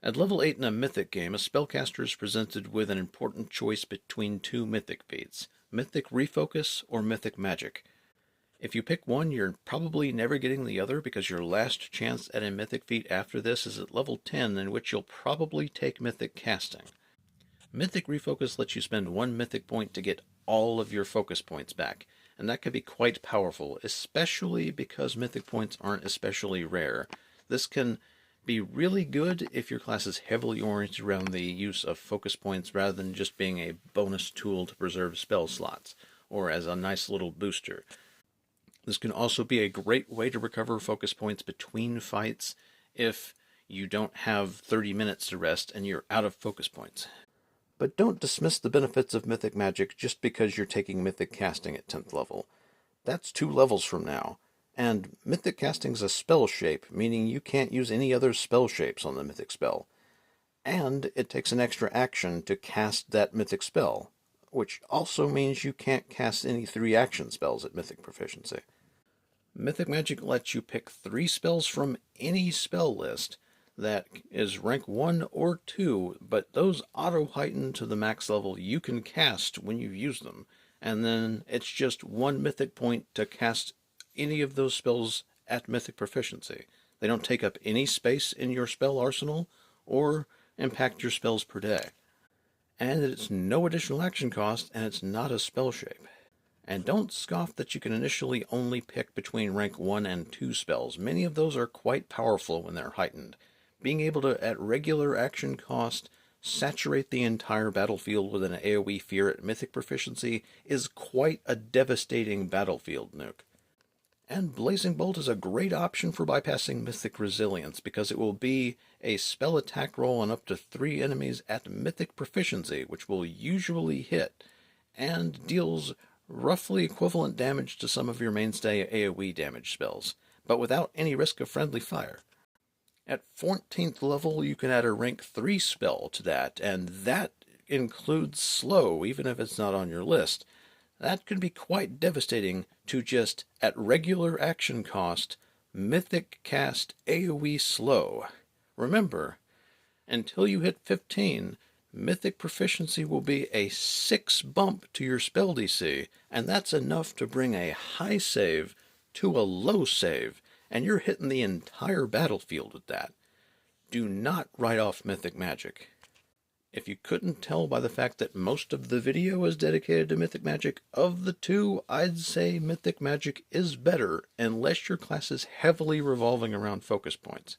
At level 8 in a Mythic game, a spellcaster is presented with an important choice between two Mythic feats, Mythic Refocus or Mythic Magic. If you pick one, you're probably never getting the other because your last chance at a Mythic feat after this is at level 10, in which you'll probably take Mythic Casting. Mythic Refocus lets you spend one Mythic point to get all of your focus points back, and that can be quite powerful, especially because Mythic points aren't especially rare. This can be really good if your class is heavily oriented around the use of focus points rather than just being a bonus tool to preserve spell slots, or as a nice little booster. This can also be a great way to recover focus points between fights if you don't have 30 minutes to rest and you're out of focus points. But don't dismiss the benefits of Mythic Magic just because you're taking Mythic Casting at 10th level. That's 2 levels from now. And Mythic Casting's a spell shape, meaning you can't use any other spell shapes on the Mythic spell. And it takes an extra action to cast that Mythic spell, which also means you can't cast any 3-action spells at Mythic Proficiency. Mythic Magic lets you pick 3 spells from any spell list that is rank 1 or 2, but those auto-heighten to the max level you can cast when you use them, and then it's just 1 Mythic point to cast any of those spells at Mythic Proficiency. They don't take up any space in your spell arsenal or impact your spells per day. And it's no additional action cost, and it's not a spell shape. And don't scoff that you can initially only pick between rank 1 and 2 spells. Many of those are quite powerful when they're heightened. Being able to, at regular action cost, saturate the entire battlefield with an AoE fear at Mythic Proficiency is quite a devastating battlefield nuke. And Blazing Bolt is a great option for bypassing Mythic Resilience because it will be a spell attack roll on up to 3 enemies at Mythic Proficiency, which will usually hit, and deals roughly equivalent damage to some of your mainstay AoE damage spells, but without any risk of friendly fire. At 14th level, you can add a rank 3 spell to that, and that includes Slow, even if it's not on your list. That can be quite devastating to just, at regular action cost, Mythic cast AoE Slow. Remember, until you hit 15, Mythic Proficiency will be a 6 bump to your spell DC, and that's enough to bring a high save to a low save, and you're hitting the entire battlefield with that. Do not write off Mythic Magic. If you couldn't tell by the fact that most of the video is dedicated to Mythic Magic, of the two, I'd say Mythic Magic is better unless your class is heavily revolving around focus points.